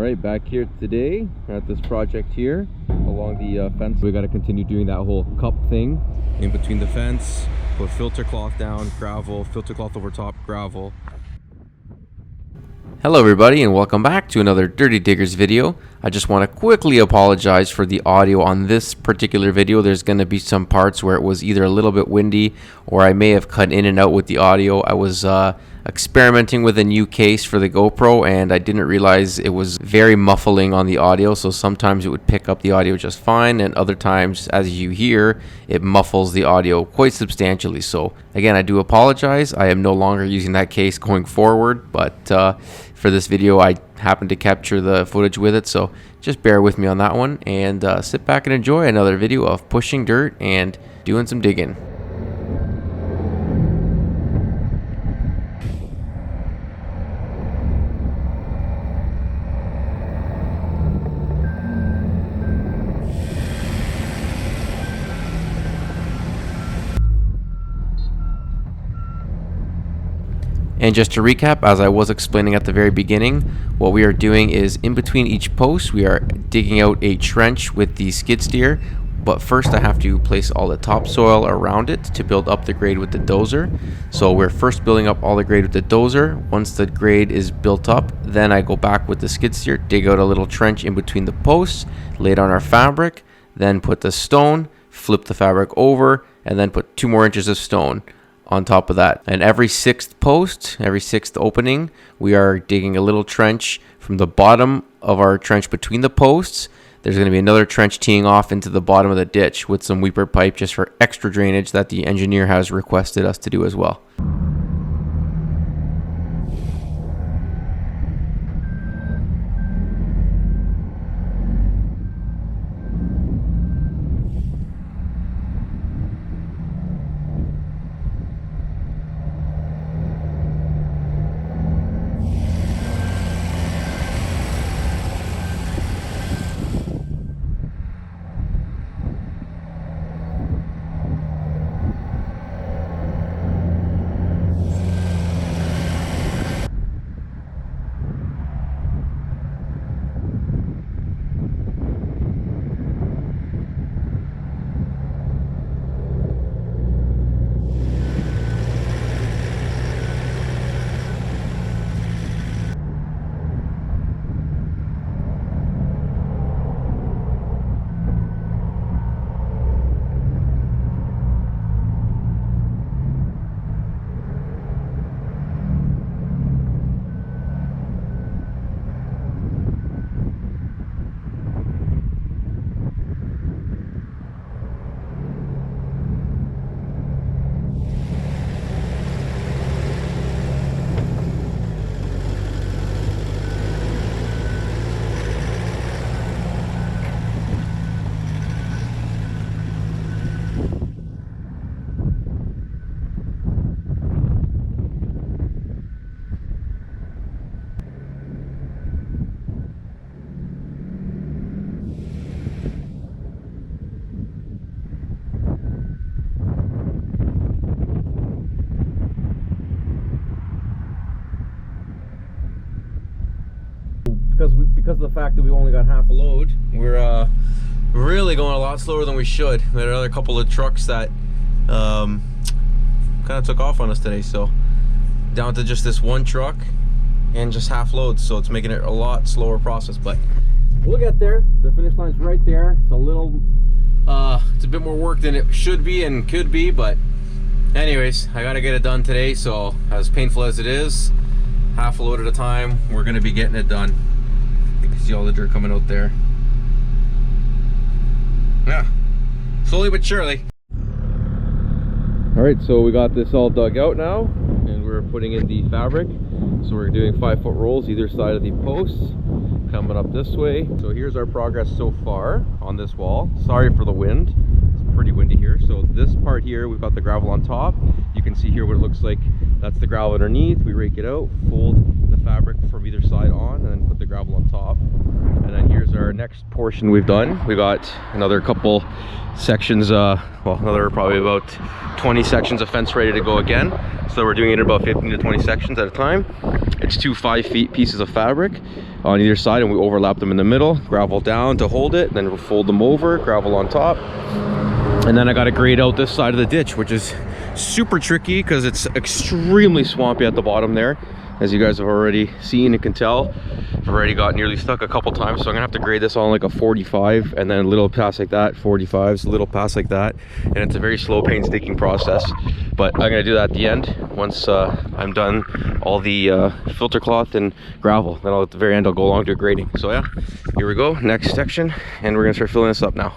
Alright, back here today at this project here along the fence. We got to continue doing that whole cup thing in between the fence. Put filter cloth down, gravel, filter cloth over top, gravel. Hello everybody and welcome back to another Dirty Diggers video. I just want to quickly apologize for the audio on this particular video. There's going to be some parts where it was either a little bit windy or I may have cut in and out with the audio. I was experimenting with a new case for the GoPro and I didn't realize it was very muffling on the audio, so sometimes it would pick up the audio just fine and other times, as you hear, it muffles the audio quite substantially. So again, I do apologize. I am no longer using that case going forward, but for this video I happened to capture the footage with it, so just bear with me on that one and sit back and enjoy another video of pushing dirt and doing some digging. And just to recap, as I was explaining at the very beginning, what we are doing is in between each post, we are digging out a trench with the skid steer. But first I have to place all the topsoil around it to build up the grade with the dozer. So we're first building up all the grade with the dozer. Once the grade is built up, then I go back with the skid steer, dig out a little trench in between the posts, lay down our fabric, then put the stone, flip the fabric over, and then put 2 more inches of stone on top of that. And every 6th post, every 6th opening, we are digging a little trench from the bottom of our trench between the posts. There's going to be another trench teeing off into the bottom of the ditch with some weeper pipe just for extra drainage that the engineer has requested us to do as well. Because of the fact that we only got half a load, we're really going a lot slower than we should. We had another couple of trucks that kind of took off on us today, so down to just this one truck and just half loads, so it's making it a lot slower process, but we'll get there. The finish line's right there. It's a little it's a bit more work than it should be and could be, but anyways, I gotta get it done today, so as painful as it is, half a load at a time, we're gonna be getting it done. You can see all the dirt coming out there. Yeah, slowly but surely. Alright, so we got this all dug out now and we're putting in the fabric. So we're doing 5-foot rolls either side of the posts, coming up this way. So here's our progress so far on this wall. Sorry for the wind, it's pretty windy here. So this part here, we've got the gravel on top. You can see here what it looks like. That's the gravel underneath. We rake it out, fold the fabric from either side on, and then put the gravel on top. And then here's our next portion we've done. We got another couple sections, well, another probably about 20 sections of fence ready to go again. So we're doing it in about 15 to 20 sections at a time. It's two 5 feet pieces of fabric on either side, and we overlap them in the middle, gravel down to hold it, then we'll fold them over, gravel on top. And then I got to grade out this side of the ditch, which is super tricky because it's extremely swampy at the bottom there. As you guys have already seen and can tell, I've already got nearly stuck a couple times, so I'm gonna have to grade this on like a 45, and then a little pass like that, 45s, a little pass like that, and it's a very slow, painstaking process. But I'm gonna do that at the end once I'm done all the filter cloth and gravel. Then at the very end I'll go along to grading. So yeah, here we go, next section, and we're gonna start filling this up now.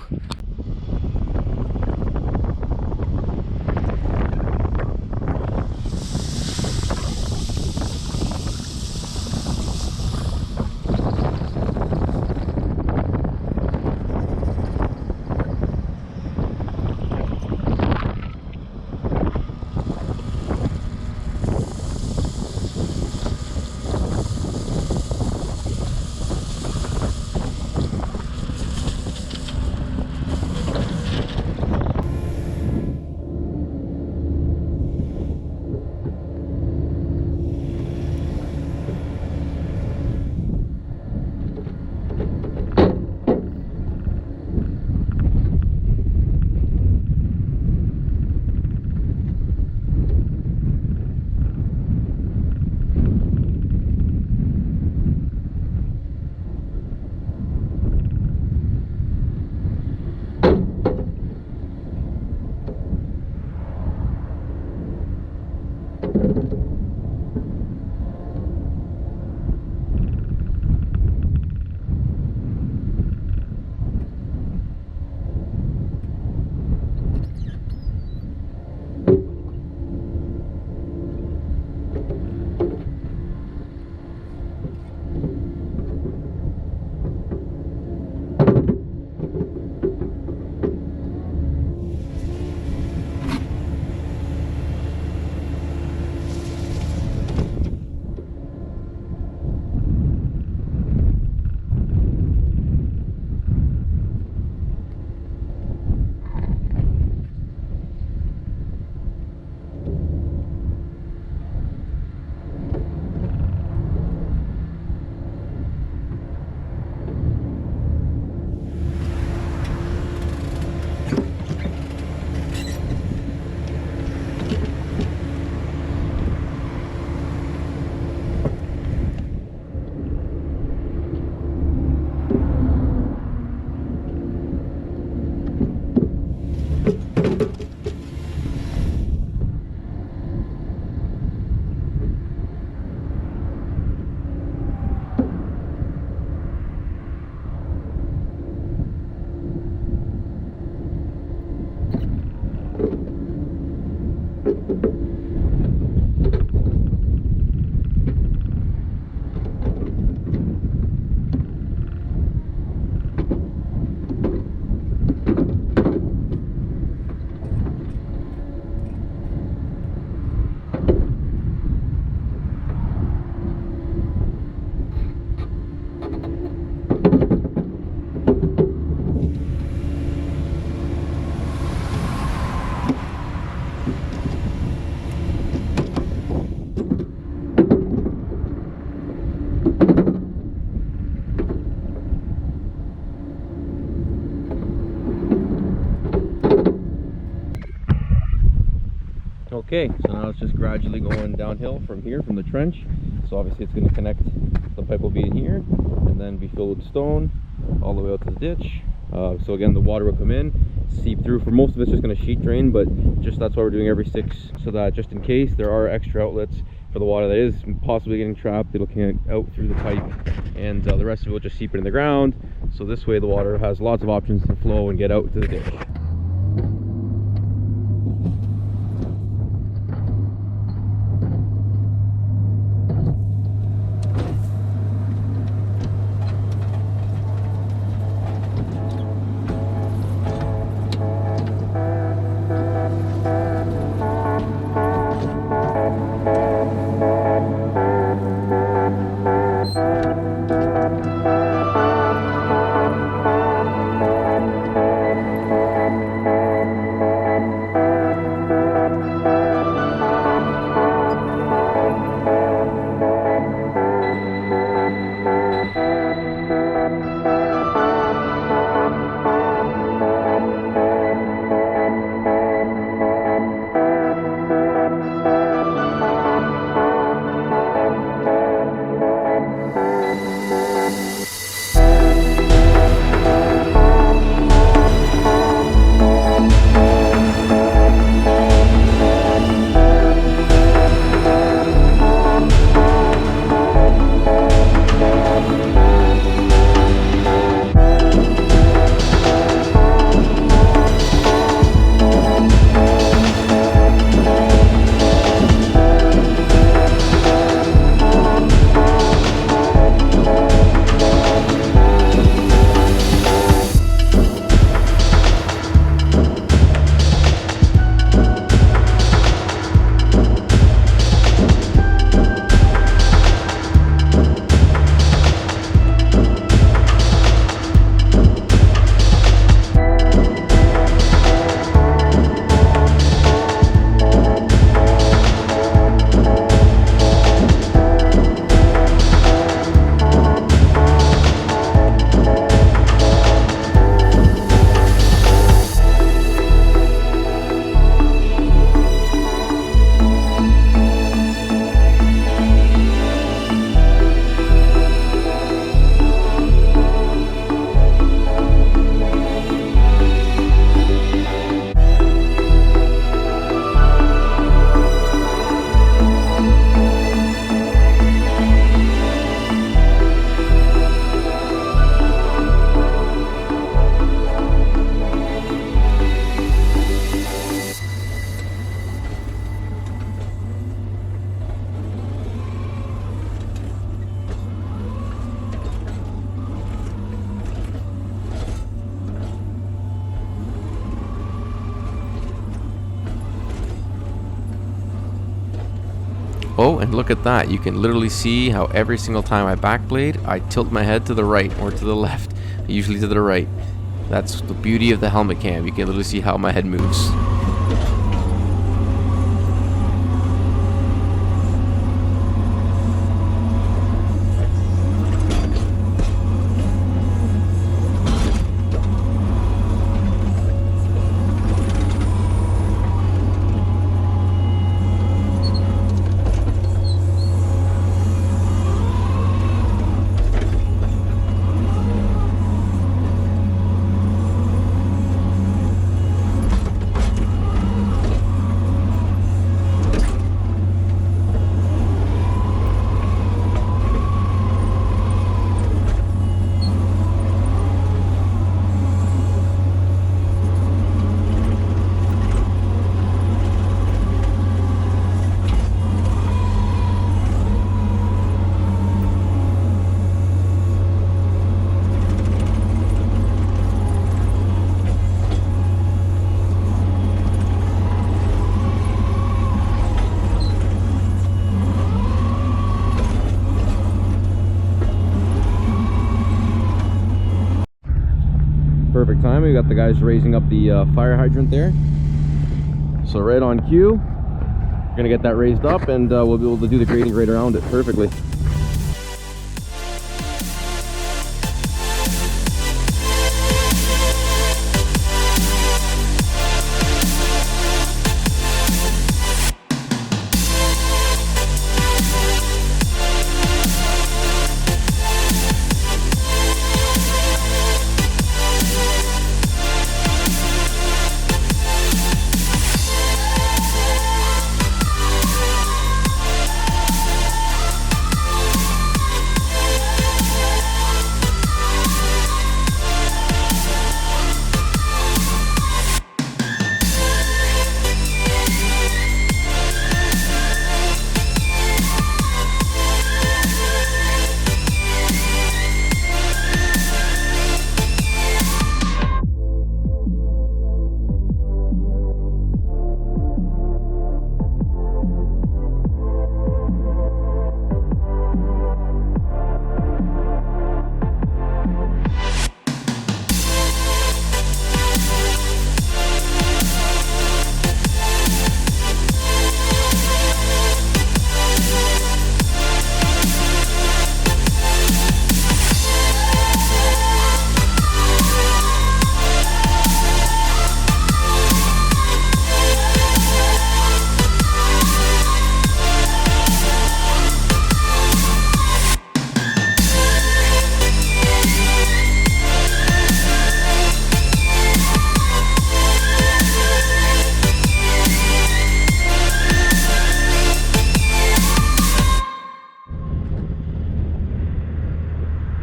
Okay, so now it's just gradually going downhill from here, from the trench. So obviously it's going to connect, the pipe will be in here, and then be filled with stone all the way out to the ditch. So again, the water will come in, seep through. For most of it's just going to sheet drain, but just that's why we're doing every 6, so that just in case there are extra outlets for the water that is possibly getting trapped, it'll come out through the pipe, and the rest of it will just seep in the ground. So this way the water has lots of options to flow and get out to the ditch. Oh, and look at that. You can literally see how every single time I backblade, I tilt my head to the right or to the left, usually to the right. That's the beauty of the helmet cam. You can literally see how my head moves. Perfect timing. We got the guys raising up the fire hydrant there. So right on cue, we're gonna get that raised up, and we'll be able to do the grading right around it perfectly.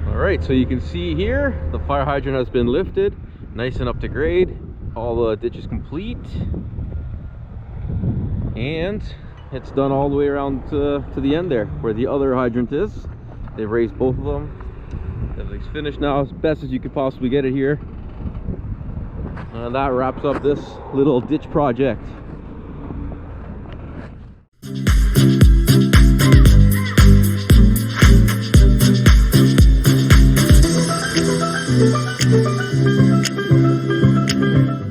Alright, so you can see here, the fire hydrant has been lifted, nice and up to grade. All the ditches complete. And it's done all the way around to the end there, where the other hydrant is. They've raised both of them. Everything's finished now, as best as you could possibly get it here. And that wraps up this little ditch project.